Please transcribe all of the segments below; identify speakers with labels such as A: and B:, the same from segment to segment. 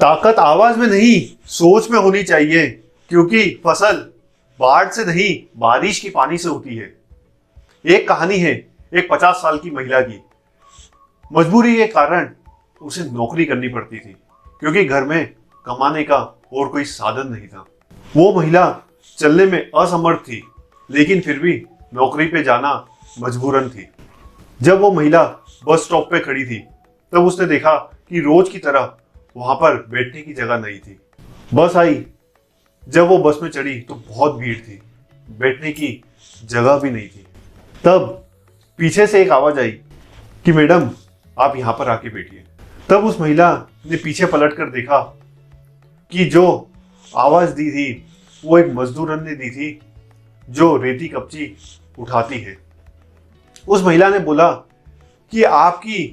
A: ताकत आवाज में नहीं, सोच में होनी चाहिए, क्योंकि फसल बाढ़ से नहीं, बारिश की पानी से होती है। एक कहानी है एक 50 साल की महिला की। मजबूरी के कारण उसे नौकरी करनी पड़ती थी, क्योंकि घर में कमाने का और कोई साधन नहीं था। वो महिला चलने में असमर्थ थी, लेकिन फिर भी नौकरी पे जाना मजबूरन थी। जब वो महिला बस स्टॉप पे खड़ी थी, तब उसने देखा कि रोज की तरह वहां पर बैठने की जगह नहीं थी। बस आई। जब वो बस में चढ़ी तो बहुत भीड़ थी, बैठने की जगह भी नहीं थी। तब पीछे से एक आवाज आई कि मैडम, आप यहां पर आके बैठिए। तब उस महिला ने पीछे पलट कर देखा कि जो आवाज दी थी वो एक मजदूरन ने दी थी, जो रेती कपची उठाती है। उस महिला ने बोला कि आपकी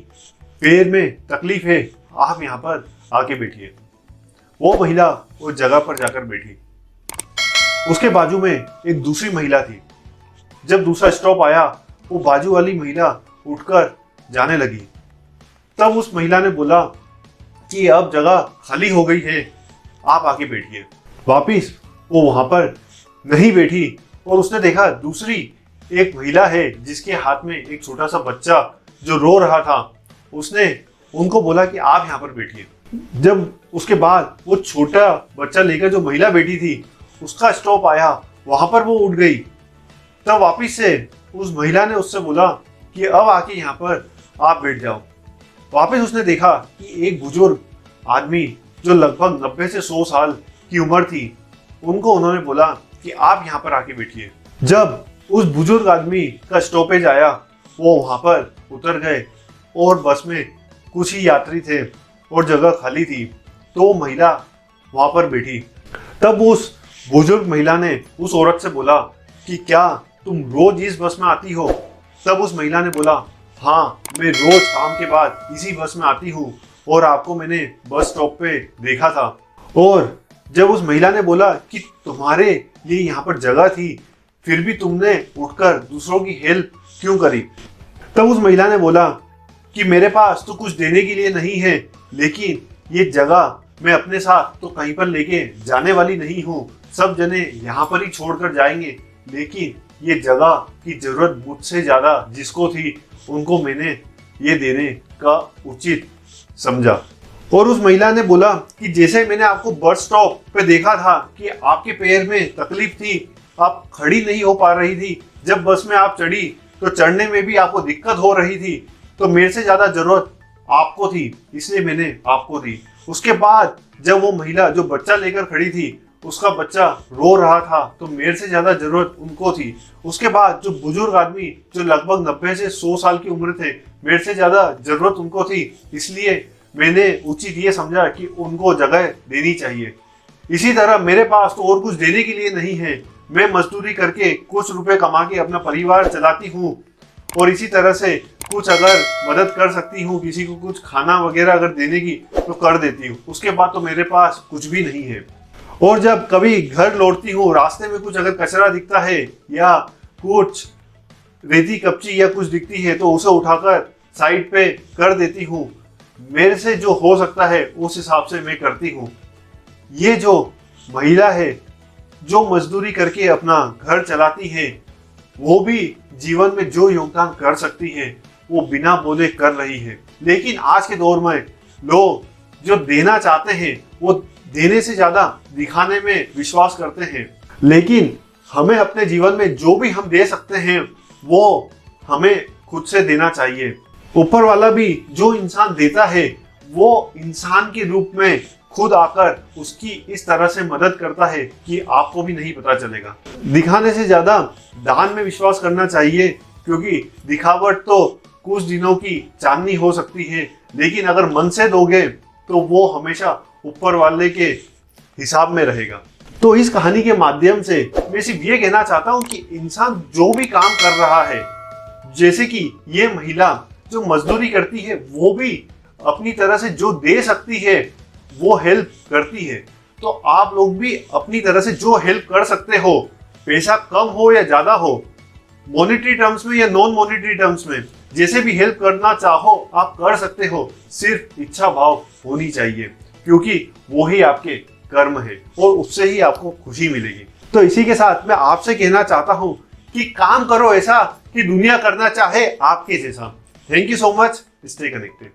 A: पैर में तकलीफ है, आप यहां पर आके बैठिए। वो महिला उस जगह पर जाकर बैठी। उसके बाजू में एक दूसरी महिला थी। जब दूसरा स्टॉप आया, वो बाजू वाली महिला उठकर जाने लगी। तब उस महिला ने बोला कि अब जगह खाली हो गई है, आप आके बैठिए। वापिस वो वहां पर नहीं बैठी और उसने देखा दूसरी एक महिला है जिसके हाथ में एक छोटा सा बच्चा जो रो रहा था। उसने उनको बोला कि आप यहाँ पर बैठिए। जब उसके बाद वो छोटा बच्चा लेकर जो महिला बैठी थी, उसका स्टॉप आया, वहां पर वो उठ गई। तब वापिस से उस महिला ने उससे बोला कि अब आके यहाँ पर आप बैठ जाओ। वापिस उसने देखा कि एक बुजुर्ग आदमी जो लगभग 90 से 100 साल की उम्र थी, उनको उन्होंने बोला कि आप यहाँ पर आके बैठिए। जब उस बुजुर्ग आदमी का स्टॉपेज आया, वो वहां पर उतर गए और बस में कुछ ही यात्री थे और जगह खाली थी, तो वो महिला वहां पर बैठी। तब उस बुजुर्ग महिला ने उस औरत से बोला कि क्या तुम रोज इस बस में आती हो? तब उस महिला ने बोला, हाँ, मैं रोज काम के बाद इसी बस में आती हूँ और आपको मैंने बस स्टॉप पे देखा था। और जब उस महिला ने बोला कि तुम्हारे लिए यहाँ पर जगह थी, फिर भी तुमने उठकर दूसरों की हेल्प क्यों करी? तब उस महिला ने बोला कि मेरे पास तो कुछ देने के लिए नहीं है, लेकिन ये जगह मैं अपने साथ तो कहीं पर लेके जाने वाली नहीं हूँ। सब जने यहाँ पर ही छोड़कर जाएंगे, लेकिन ये जगह की जरूरत मुझसे ज्यादा जिसको थी, उनको मैंने ये देने का उचित समझा। और उस महिला ने बोला कि जैसे मैंने आपको बस स्टॉप पे देखा था कि आपके पैर में तकलीफ थी, आप खड़ी नहीं हो पा रही थी, जब बस में आप चढ़ी तो चढ़ने में भी आपको दिक्कत हो रही थी, तो मेरे से ज्यादा जरूरत आपको थी, इसलिए मैंने आपको दी। उसके बाद जब वो महिला जो बच्चा लेकर खड़ी थी, उसका बच्चा रो रहा था, तो मेरे से ज्यादा जरूरत उनको थी। उसके बाद जो बुजुर्ग आदमी जो लगभग 90 से 100 साल की उम्र थे, मेरे से ज्यादा जरूरत उनको थी, इसलिए मैंने उचित ये समझा कि उनको जगह देनी चाहिए। इसी तरह मेरे पास तो और कुछ देने के लिए नहीं है, मैं मजदूरी करके कुछ रुपए कमा के अपना परिवार चलाती हूँ, और इसी तरह से कुछ अगर मदद कर सकती हूँ, किसी को कुछ खाना वगैरह अगर देने की तो कर देती हूँ। उसके बाद तो मेरे पास कुछ भी नहीं है। और जब कभी घर लौटती हूँ, रास्ते में कुछ अगर कचरा दिखता है या कुछ रेती कपची या कुछ दिखती है, तो उसे उठाकर साइड पे कर देती हूँ। मेरे से जो हो सकता है उस हिसाब से मैं करती हूँ। ये जो महिला है जो मजदूरी करके अपना घर चलाती है, वो भी जीवन में जो योगदान कर सकती है वो बिना बोले कर रही है। लेकिन आज के दौर में लोग जो देना चाहते हैं वो देने से ज्यादा दिखाने में विश्वास करते हैं। लेकिन हमें अपने जीवन में जो भी हम दे सकते हैं वो हमें खुद से देना चाहिए। ऊपर वाला भी जो इंसान देता है वो इंसान के रूप में खुद आकर उसकी इस तरह से मदद करता है कि आपको भी नहीं पता चलेगा। दिखाने से ज्यादा दान में विश्वास करना चाहिए, क्योंकि दिखावट तो कुछ दिनों की चांदनी हो सकती है, लेकिन अगर मन से दोगे तो वो हमेशा ऊपर वाले के हिसाब में रहेगा। तो इस कहानी के माध्यम से मैं सिर्फ ये कहना चाहता हूँ कि इंसान जो भी काम कर रहा है, जैसे कि ये महिला जो मजदूरी करती है, वो भी अपनी तरह से जो दे सकती है वो हेल्प करती है। तो आप लोग भी अपनी तरह से जो हेल्प कर सकते हो, पैसा कम हो या ज्यादा हो, मॉनेटरी टर्म्स में या नॉन मॉनेटरी टर्म्स में, जैसे भी हेल्प करना चाहो आप कर सकते हो। सिर्फ इच्छा भाव होनी चाहिए, क्योंकि वो ही आपके कर्म है और उससे ही आपको खुशी मिलेगी। तो इसी के साथ मैं आपसे कहना चाहता हूं कि काम करो ऐसा कि दुनिया करना चाहे आपके जैसा। Thank you so much, stay connected.